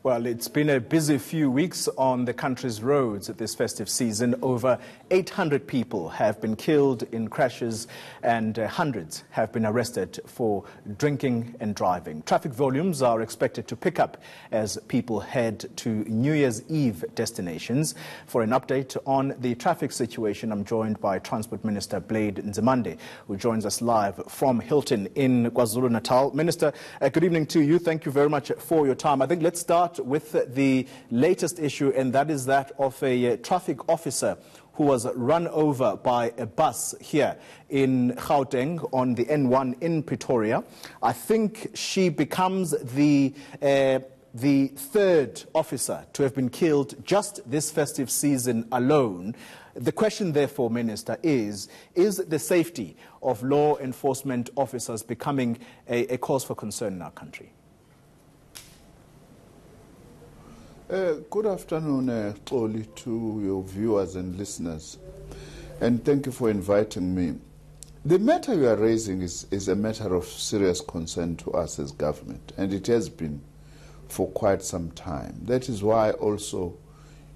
Well, it's been a busy few weeks on the country's roads this festive season. Over 800 people have been killed in crashes and hundreds have been arrested for drinking and driving. Traffic volumes are expected to pick up as people head to New Year's Eve destinations. For an update on the traffic situation, I'm joined by Transport Minister Blade Nzimande, who joins us live from Hilton in KwaZulu-Natal. Minister, good evening to you. Thank you very much for your time. I think let's start with the latest issue, and that is that of a traffic officer who was run over by a bus here in Gauteng on the N1 in Pretoria. I think she becomes the third officer to have been killed just this festive season alone. The question, therefore, Minister, is the safety of law enforcement officers becoming a cause for concern in our country? Good afternoon, Xoli, to your viewers and listeners, and thank you for inviting me. The matter you are raising is a matter of serious concern to us as government, and it has been for quite some time. That is why also,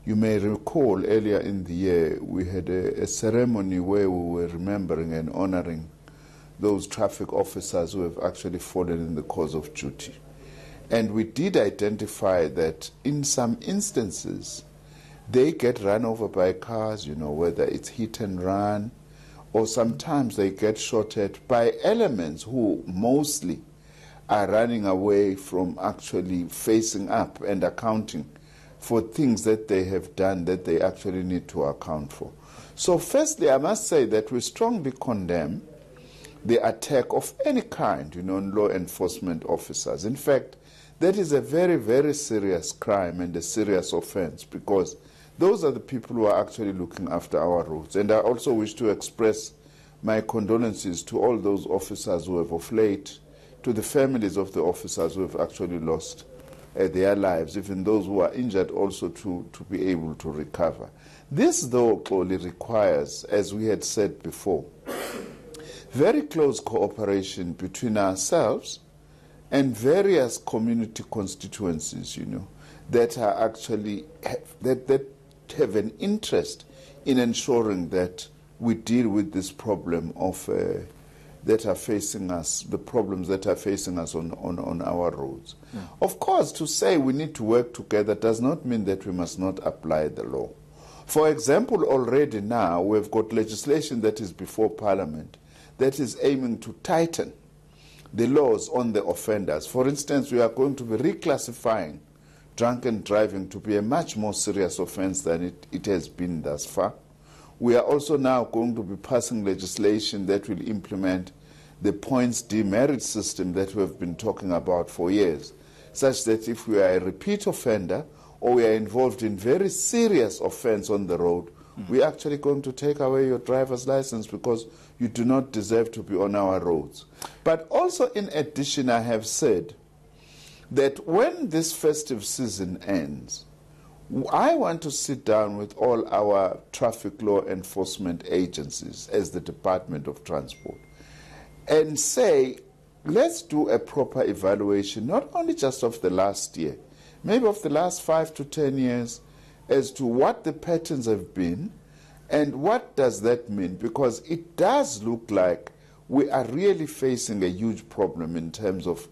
you may recall earlier in the year, we had a ceremony where we were remembering and honoring those traffic officers who have actually fallen in the cause of duty. And we did identify that in some instances, they get run over by cars, whether it's hit and run, or sometimes they get shot at by elements who mostly are running away from actually facing up and accounting for things that they have done that they actually need to account for. So firstly, I must say that we strongly condemn the attack of any kind, on law enforcement officers. In fact, that is a very, very serious crime and a serious offense, because those are the people who are actually looking after our roads. And I also wish to express my condolences to all those officers who have of late, to the families of the officers who have actually lost their lives, even those who are injured also to be able to recover. This, though, only requires, as we had said before, very close cooperation between ourselves and various community constituencies, that are actually that have an interest in ensuring that we deal with this problem of that are facing us, the problems that are facing us on our roads. Of course, to say we need to work together does not mean that we must not apply the law. For example, already now we've got legislation that is before Parliament that is aiming to tighten the laws on the offenders. For instance, we are going to be reclassifying drunken driving to be a much more serious offense than it has been thus far. We are also now going to be passing legislation that will implement the points demerit system that we have been talking about for years, such that if we are a repeat offender or we are involved in very serious offense on the road, we are actually going to take away your driver's license because you do not deserve to be on our roads. But also, in addition, I have said that when this festive season ends, I want to sit down with all our traffic law enforcement agencies as the Department of Transport and say, let's do a proper evaluation, not only just of the last year, maybe of the last 5 to 10 years, as to what the patterns have been and what does that mean, because it does look like we are really facing a huge problem in terms of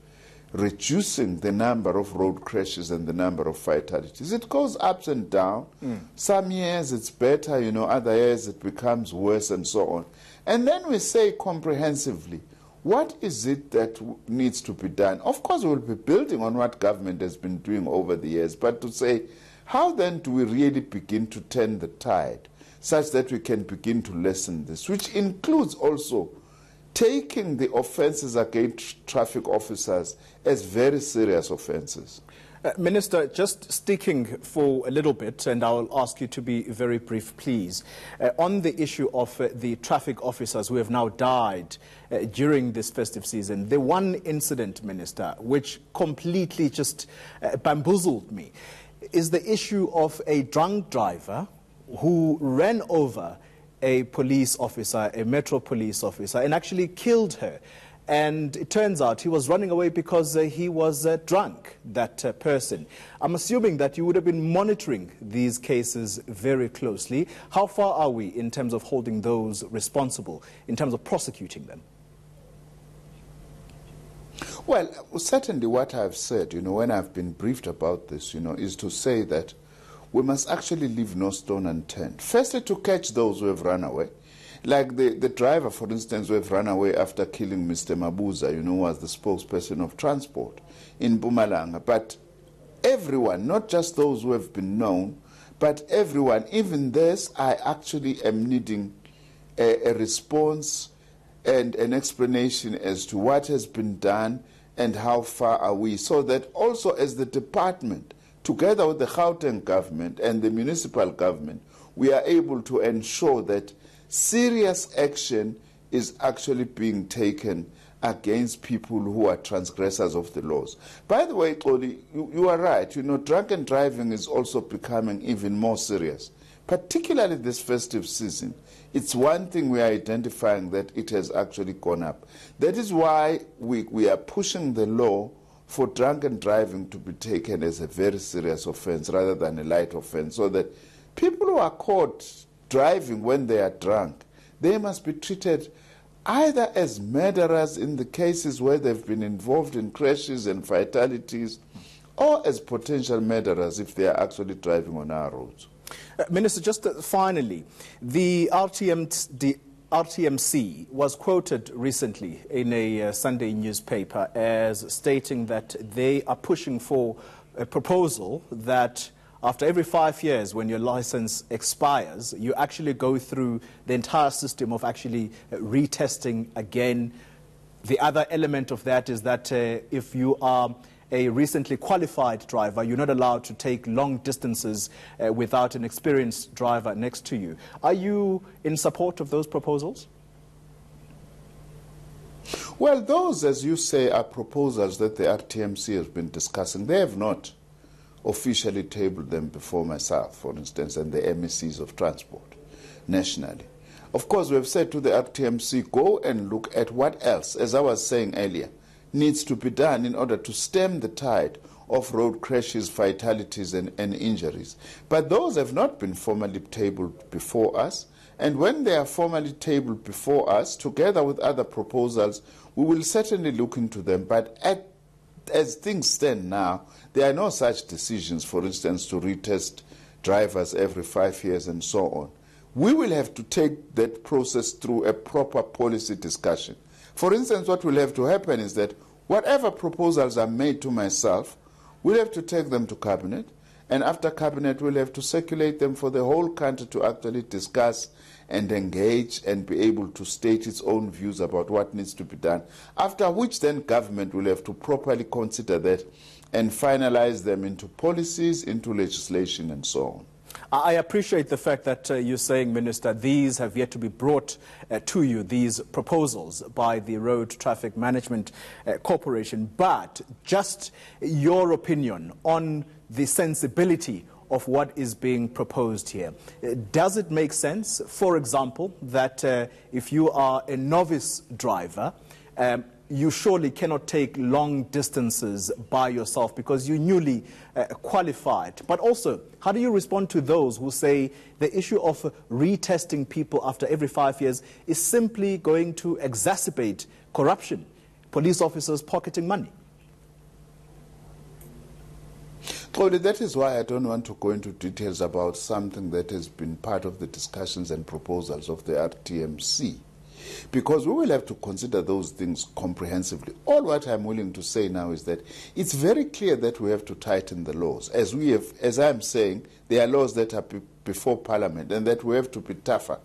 reducing the number of road crashes and the number of fatalities. It goes ups and down. Some years it's better, other years it becomes worse and so on. And then we say comprehensively, what is it that needs to be done? Of course, we'll be building on what government has been doing over the years, but to say, how then do we really begin to turn the tide such that we can begin to lessen this, which includes also taking the offenses against traffic officers as very serious offenses? Minister, just sticking for a little bit, and I'll ask you to be very brief, please, on the issue of the traffic officers who have now died during this festive season. The one incident, Minister, which completely just bamboozled me is the issue of a drunk driver who ran over a police officer, a metro police officer, and actually killed her. and it turns out he was running away because he was drunk, that person. I'm assuming that you would have been monitoring these cases very closely. How far are we in terms of holding those responsible, in terms of prosecuting them? Well, certainly what I've said, when I've been briefed about this, is to say that we must actually leave no stone unturned. Firstly, to catch those who have run away. Like the driver, for instance, who have run away after killing Mr. Mabuza, who was the spokesperson of transport in Mpumalanga. But everyone, not just those who have been known, but everyone, even this, I actually am needing a response and an explanation as to what has been done and how far are we, so that also as the department, together with the Gauteng government and the municipal government, we are able to ensure that serious action is actually being taken against people who are transgressors of the laws. By the way, Xoli, you are right. Drunken driving is also becoming even more serious, particularly this festive season. It's one thing we are identifying that it has actually gone up. That is why we are pushing the law for drunken driving to be taken as a very serious offense rather than a light offense, so that people who are caught driving when they are drunk, they must be treated either as murderers in the cases where they've been involved in crashes and fatalities, or as potential murderers if they are actually driving on our roads. Minister, just finally, the RTMC was quoted recently in a Sunday newspaper as stating that they are pushing for a proposal that after every 5 years, when your license expires, you actually go through the entire system of actually retesting again. The other element of that is that if you are a recently qualified driver, you're not allowed to take long distances without an experienced driver next to you. Are you in support of those proposals? Well, those, as you say, are proposals that the RTMC has been discussing. They have not officially tabled them before myself, for instance, and the MECs of transport nationally. Of course, we have said to the RTMC, go and look at what else, as I was saying earlier, needs to be done in order to stem the tide of road crashes, fatalities, and injuries. But those have not been formally tabled before us, and when they are formally tabled before us, together with other proposals, we will certainly look into them. But as things stand now, there are no such decisions, for instance, to retest drivers every 5 years and so on. We will have to take that process through a proper policy discussion. For instance, what will have to happen is that whatever proposals are made to myself, we'll have to take them to Cabinet, and after Cabinet, we'll have to circulate them for the whole country to actually discuss and engage and be able to state its own views about what needs to be done, after which then government will have to properly consider that and finalize them into policies, into legislation, and so on. I appreciate the fact that you're saying, Minister, these have yet to be brought to you, these proposals by the Road Traffic Management Corporation, but just your opinion on the sensibility of what is being proposed here. Does it make sense, for example, that if you are a novice driver, you surely cannot take long distances by yourself because you're newly qualified? But also, how do you respond to those who say the issue of retesting people after every 5 years is simply going to exacerbate corruption, police officers pocketing money? Xoli, that is why I don't want to go into details about something that has been part of the discussions and proposals of the RTMC, because we will have to consider those things comprehensively. All what I'm willing to say now is that it's very clear that we have to tighten the laws. As I'm saying, there are laws that are before Parliament and that we have to be tougher,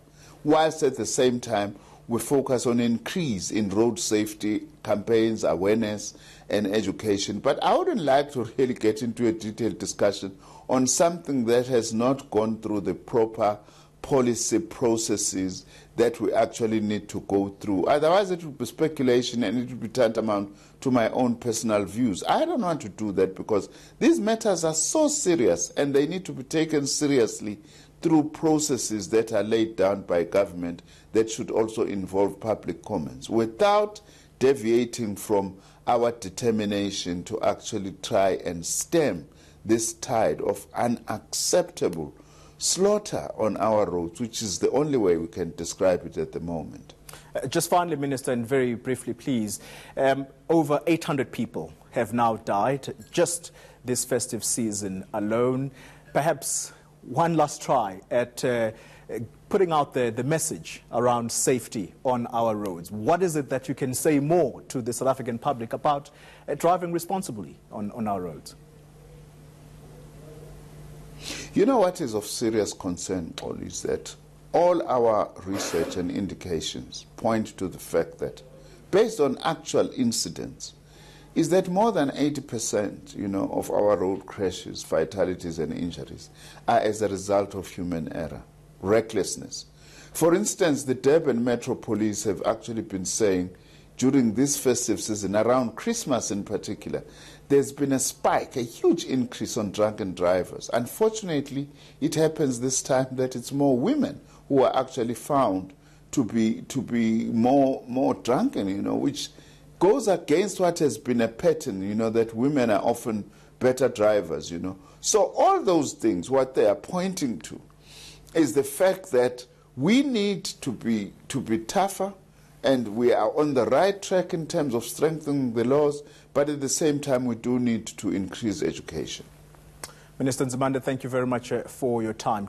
whilst at the same time we focus on increase in road safety campaigns, awareness, and education. But I wouldn't like to really get into a detailed discussion on something that has not gone through the proper policy processes that we actually need to go through. Otherwise, it would be speculation and it would be tantamount to my own personal views. I don't want to do that because these matters are so serious and they need to be taken seriously through processes that are laid down by government that should also involve public comments. Without deviating from our determination to actually try and stem this tide of unacceptable slaughter on our roads, which is the only way we can describe it at the moment. Just finally, Minister, and very briefly, please, over 800 people have now died just this festive season alone. Perhaps one last try at putting out the message around safety on our roads. What is it that you can say more to the South African public about driving responsibly on our roads? You know what is of serious concern, Paul, is that all our research and indications point to the fact that, based on actual incidents, is that more than 80%, of our road crashes, fatalities and injuries are as a result of human error, recklessness. For instance, the Durban Metro Police have actually been saying during this festive season, around Christmas in particular, there's been a spike, a huge increase on drunken drivers. Unfortunately, it happens this time that it's more women who are actually found to be more drunken, which goes against what has been a pattern, that women are often better drivers, So all those things, what they are pointing to is the fact that we need to be tougher, and we are on the right track in terms of strengthening the laws, but at the same time we do need to increase education. Minister Nzimande, thank you very much for your time.